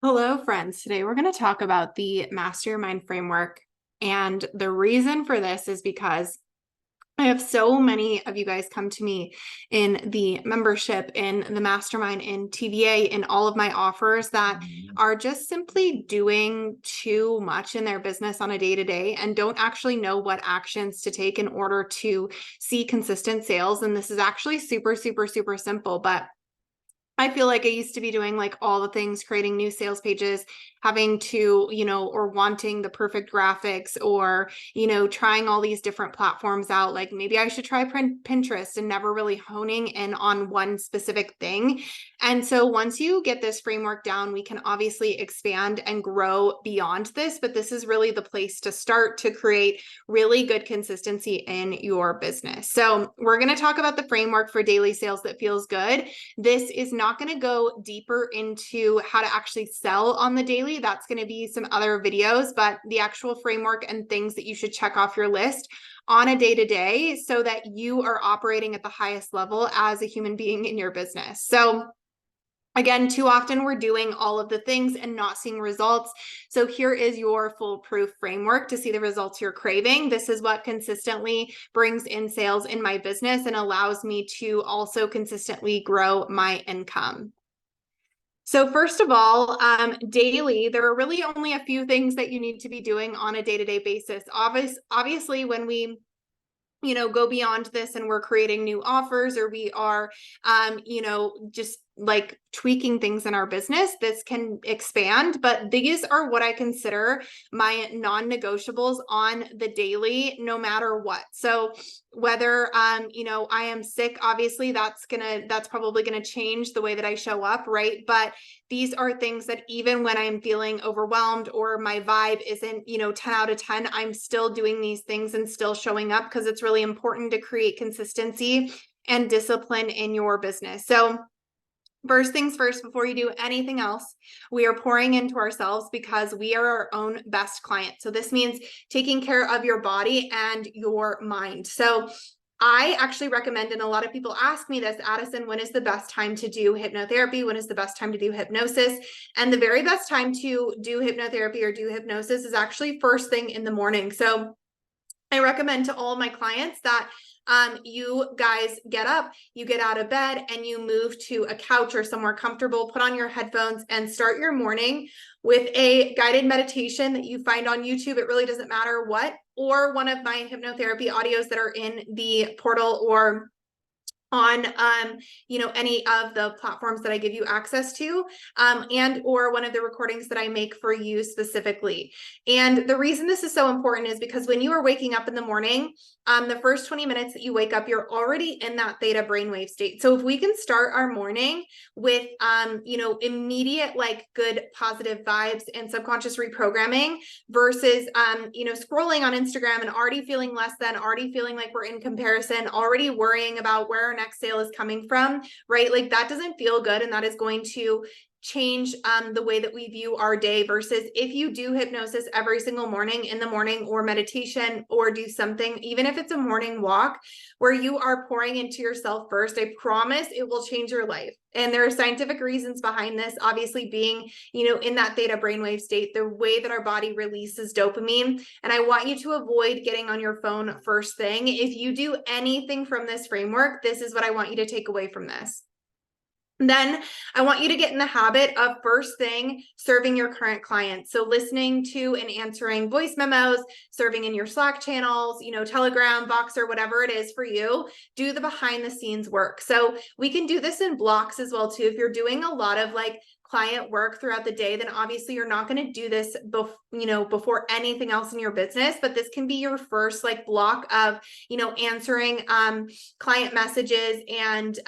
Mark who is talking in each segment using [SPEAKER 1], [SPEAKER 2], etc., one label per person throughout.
[SPEAKER 1] Hello, friends. Today we're going to talk about the Master Your Mind framework. And the reason for this is because I have so many of you guys come to me in the membership, in the mastermind, in TVA, in all of my offers that are just simply doing too much in their business on a day-to-day and don't actually know what actions to take in order to see consistent sales. And this is actually super, super, super simple, but I feel like I used to be doing like all the things, creating new sales pages, having to, or wanting the perfect graphics or, trying all these different platforms out. Like maybe I should try Pinterest and never really honing in on one specific thing. And so once you get this framework down, we can obviously expand and grow beyond this, but this is really the place to start to create really good consistency in your business. So we're going to talk about the framework for daily sales that feels good. This is not going to go deeper into how to actually sell on the daily. That's going to be some other videos, but the actual framework and things that you should check off your list on a day-to-day so that you are operating at the highest level as a human being in your business. So again, too often we're doing all of the things and not seeing results. So here is your foolproof framework to see the results you're craving. This is what consistently brings in sales in my business and allows me to also consistently grow my income. So first of all, daily, there are really only a few things that you need to be doing on a day-to-day basis. Obviously, when we go beyond this and we're creating new offers or we are, just like tweaking things in our business, this can expand. But these are what I consider my non-negotiables on the daily, no matter what. So whether, I am sick, obviously that's probably going to change the way that I show up. Right. But these are things that even when I'm feeling overwhelmed or my vibe isn't, 10 out of 10, I'm still doing these things and still showing up because it's really important to create consistency and discipline in your business. So first things first, before you do anything else, we are pouring into ourselves because we are our own best client. So this means taking care of your body and your mind. So I actually recommend, and a lot of people ask me this, Addison, when is the best time to do hypnotherapy? When is the best time to do hypnosis? And the very best time to do hypnotherapy or do hypnosis is actually first thing in the morning. So I recommend to all my clients that you guys get up, you get out of bed and you move to a couch or somewhere comfortable, put on your headphones and start your morning with a guided meditation that you find on YouTube. It really doesn't matter what, or one of my hypnotherapy audios that are in the portal or on any of the platforms that I give you access to, and or one of the recordings that I make for you specifically. And the reason this is so important is because when you are waking up in the morning, the first 20 minutes that you wake up, you're already in that theta brainwave state. So if we can start our morning with immediate like good positive vibes and subconscious reprogramming versus scrolling on Instagram and already feeling less than, already feeling like we're in comparison, already worrying about where our next sale is coming from, right? Like that doesn't feel good, and that is going to change the way that we view our day. Versus if you do hypnosis every single morning in the morning, or meditation, or do something, even if it's a morning walk where you are pouring into yourself first, I promise it will change your life. And there are scientific reasons behind this, obviously being, in that theta brainwave state, the way that our body releases dopamine. And I want you to avoid getting on your phone first thing. If you do anything from this framework, this is what I want you to take away from this. Then I want you to get in the habit of first thing serving your current clients. So listening to and answering voice memos, serving in your Slack channels, Telegram, Voxer, whatever it is for you. Do the behind the scenes work. So we can do this in blocks as well too. If you're doing a lot of like client work throughout the day, then obviously you're not going to do this before anything else in your business. But this can be your first like block of answering client messages and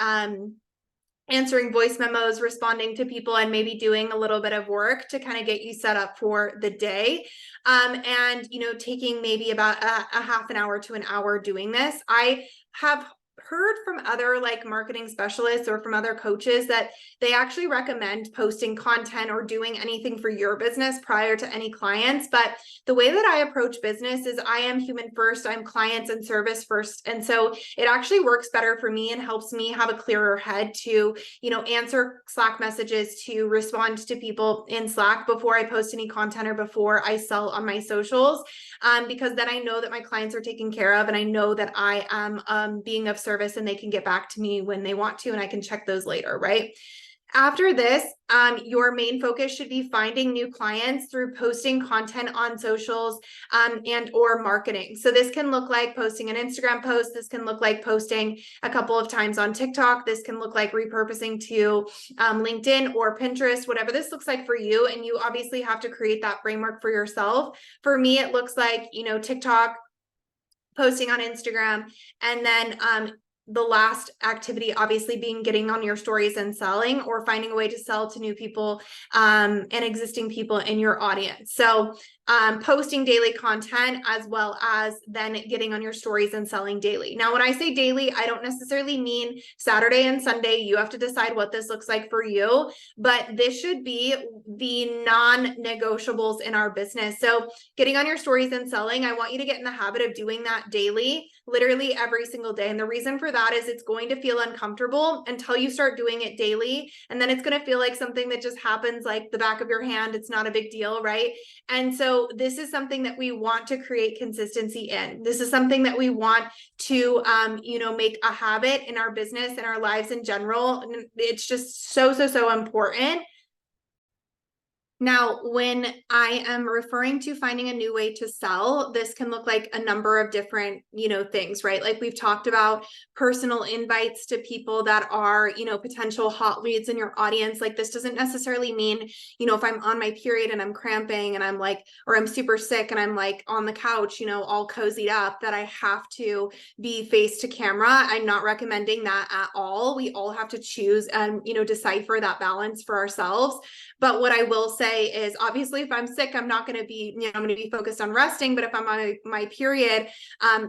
[SPEAKER 1] answering voice memos, responding to people, and maybe doing a little bit of work to kind of get you set up for the day. And taking maybe about a half an hour to an hour doing this. I have heard from other like marketing specialists or from other coaches that they actually recommend posting content or doing anything for your business prior to any clients. But the way that I approach business is I am human first, I'm clients and service first. And so it actually works better for me and helps me have a clearer head to, answer Slack messages, to respond to people in Slack before I post any content or before I sell on my socials. Because then I know that my clients are taken care of and I know that I am being of service and they can get back to me when they want to and I can check those later, right? After this, your main focus should be finding new clients through posting content on socials and or marketing. So this can look like posting an Instagram post. This can look like posting a couple of times on TikTok. This can look like repurposing to LinkedIn or Pinterest, whatever this looks like for you. And you obviously have to create that framework for yourself. For me, it looks like, TikTok, posting on Instagram, and then the last activity obviously being getting on your stories and selling or finding a way to sell to new people and existing people in your audience. So posting daily content as well as then getting on your stories and selling daily. Now, when I say daily, I don't necessarily mean Saturday and Sunday. You have to decide what this looks like for you, but this should be the non-negotiables in our business. So getting on your stories and selling, I want you to get in the habit of doing that daily, literally every single day. And the reason for that is it's going to feel uncomfortable until you start doing it daily. And then it's going to feel like something that just happens like the back of your hand. It's not a big deal, right? And so this is something that we want to create consistency in. This is something that we want to, make a habit in our business and our lives in general. And it's just so important. Now, when I am referring to finding a new way to sell, this can look like a number of different, things, right? Like we've talked about personal invites to people that are, potential hot leads in your audience. Like this doesn't necessarily mean, if I'm on my period and I'm cramping and I'm like, or I'm super sick and I'm like on the couch, all cozied up, that I have to be face to camera. I'm not recommending that at all. We all have to choose and, decipher that balance for ourselves. But what I will say is obviously if I'm sick, I'm not going to be, I'm going to be focused on resting. But if I'm on my period,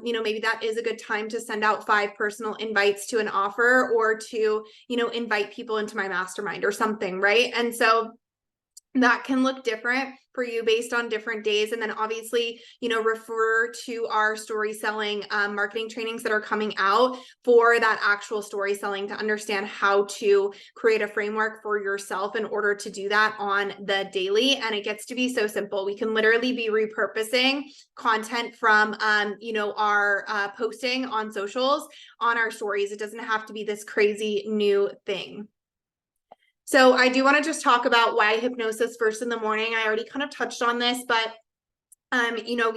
[SPEAKER 1] maybe that is a good time to send out 5 personal invites to an offer or to, invite people into my mastermind or something. Right. And so that can look different for you based on different days. And then obviously, refer to our story selling marketing trainings that are coming out for that actual story selling to understand how to create a framework for yourself in order to do that on the daily. And it gets to be so simple. We can literally be repurposing content from, our posting on socials on our stories. It doesn't have to be this crazy new thing. So I do want to just talk about why hypnosis first in the morning. I already kind of touched on this, but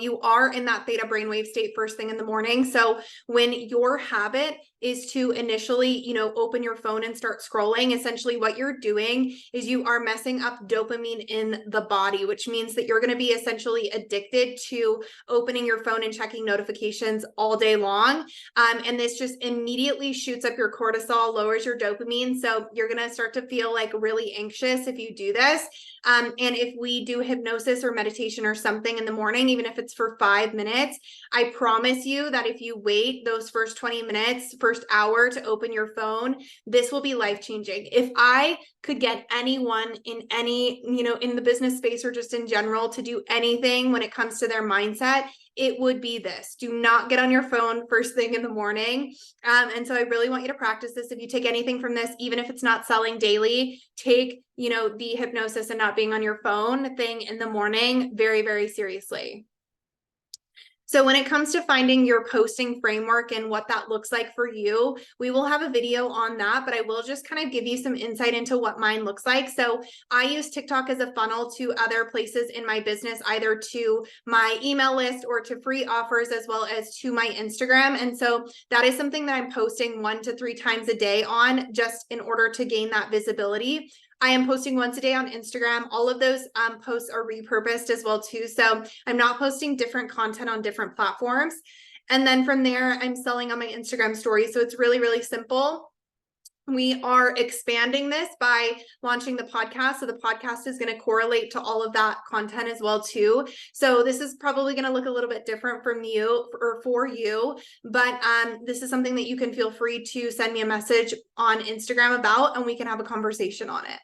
[SPEAKER 1] you are in that theta brainwave state first thing in the morning. So when your habit is to initially, open your phone and start scrolling, essentially what you're doing is you are messing up dopamine in the body, which means that you're going to be essentially addicted to opening your phone and checking notifications all day long. And this just immediately shoots up your cortisol, lowers your dopamine. So you're going to start to feel like really anxious if you do this. And if we do hypnosis or meditation or something in the morning, even if it's for 5 minutes, I promise you that if you wait those first 20 minutes, first hour to open your phone, this will be life-changing. If I could get anyone in any, in the business space or just in general to do anything when it comes to their mindset, it would be this. Do not get on your phone first thing in the morning. And so I really want you to practice this. If you take anything from this, even if it's not selling daily, take, the hypnosis and not being on your phone thing in the morning very, very seriously. So when it comes to finding your posting framework and what that looks like for you, we will have a video on that, but I will just kind of give you some insight into what mine looks like. So I use TikTok as a funnel to other places in my business, either to my email list or to free offers, as well as to my Instagram. And so that is something that I'm posting 1 to 3 times a day on, just in order to gain that visibility. I am posting once a day on Instagram. All of those posts are repurposed as well too. So I'm not posting different content on different platforms. And then from there, I'm selling on my Instagram story. So it's really, really simple. We are expanding this by launching the podcast. So the podcast is going to correlate to all of that content as well too. So this is probably going to look a little bit different from you or for you, but this is something that you can feel free to send me a message on Instagram about, and we can have a conversation on it.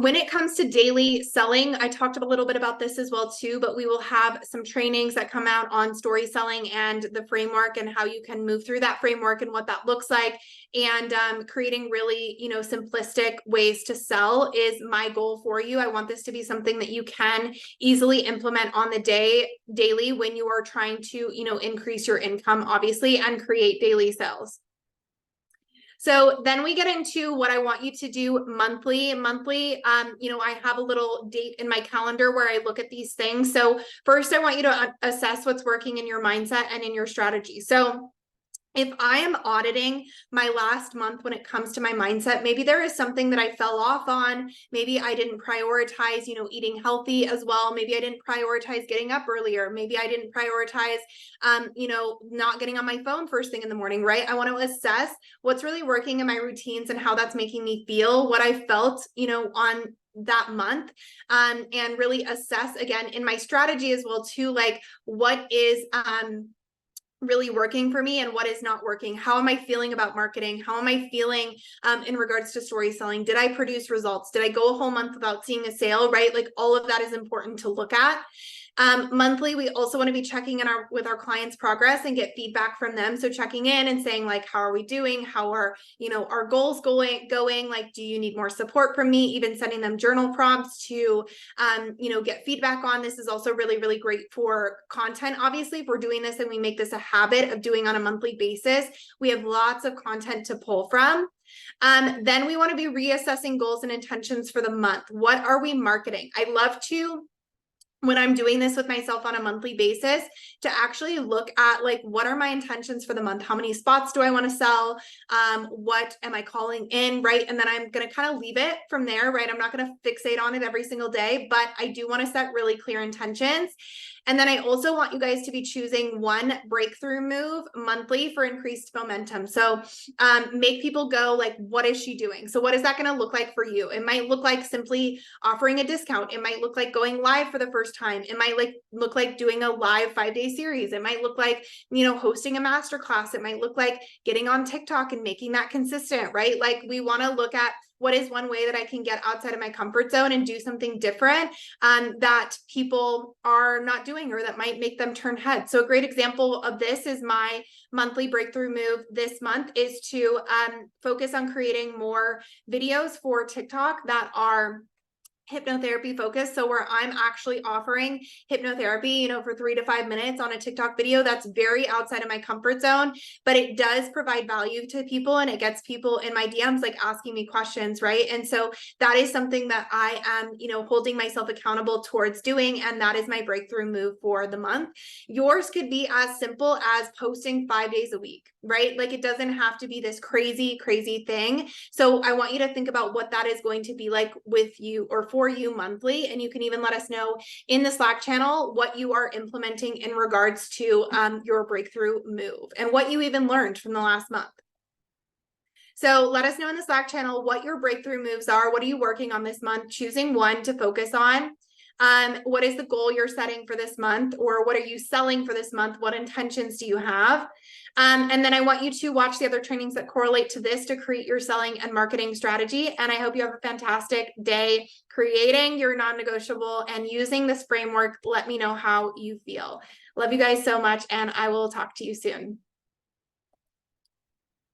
[SPEAKER 1] When it comes to daily selling, I talked a little bit about this as well too, but we will have some trainings that come out on story selling and the framework and how you can move through that framework and what that looks like. And creating really, simplistic ways to sell is my goal for you. I want this to be something that you can easily implement on the daily when you are trying to, increase your income, obviously, and create daily sales. So then we get into what I want you to do monthly. I have a little date in my calendar where I look at these things. So first, I want you to assess what's working in your mindset and in your strategy. So if I am auditing my last month when it comes to my mindset, maybe there is something that I fell off on. Maybe I didn't prioritize, eating healthy as well. Maybe I didn't prioritize getting up earlier. Maybe I didn't prioritize, not getting on my phone first thing in the morning, right? I want to assess what's really working in my routines and how that's making me feel, what I felt, on that month, and really assess again in my strategy as well too, like what is, really working for me and what is not working. How am I feeling about marketing? How am I feeling in regards to story selling? Did I produce results? Did I go a whole month without seeing a sale, right? Like all of that is important to look at. Monthly, we also want to be checking in with our clients' progress and get feedback from them. So checking in and saying like, how are we doing? How are, our goals going? Like, do you need more support from me? Even sending them journal prompts to, get feedback on. This is also really, really great for content. Obviously, if we're doing this and we make this a habit of doing on a monthly basis, we have lots of content to pull from. Then we want to be reassessing goals and intentions for the month. What are we marketing? I love to, when I'm doing this with myself on a monthly basis, to actually look at like, what are my intentions for the month? How many spots do I want to sell? What am I calling in, right? And then I'm going to kind of leave it from there, right? I'm not going to fixate on it every single day, but I do want to set really clear intentions. And then I also want you guys to be choosing one breakthrough move monthly for increased momentum. So make people go like, what is she doing? So what is that going to look like for you? It might look like simply offering a discount. It might look like going live for the first time. It might look like doing a live 5-day series. It might look like, hosting a masterclass. It might look like getting on TikTok and making that consistent, right? Like we want to look at what is one way that I can get outside of my comfort zone and do something different that people are not doing or that might make them turn heads. So a great example of this is my monthly breakthrough move this month is to focus on creating more videos for TikTok that are hypnotherapy focused. So where I'm actually offering hypnotherapy, for 3 to 5 minutes on a TikTok video, that's very outside of my comfort zone, but it does provide value to people and it gets people in my DMs, like asking me questions. Right. And so that is something that I am, holding myself accountable towards doing. And that is my breakthrough move for the month. Yours could be as simple as posting 5 days a week, right? Like it doesn't have to be this crazy, crazy thing. So I want you to think about what that is going to be like with you or for you monthly. And you can even let us know in the Slack channel what you are implementing in regards to your breakthrough move and what you even learned from the last month. So let us know in the Slack channel what your breakthrough moves are. What are you working on this month? Choosing one to focus on. What is the goal you're setting for this month? Or what are you selling for this month? What intentions do you have? And then I want you to watch the other trainings that correlate to this to create your selling and marketing strategy. And I hope you have a fantastic day creating your non-negotiable and using this framework. Let me know how you feel. Love you guys so much, and I will talk to you soon.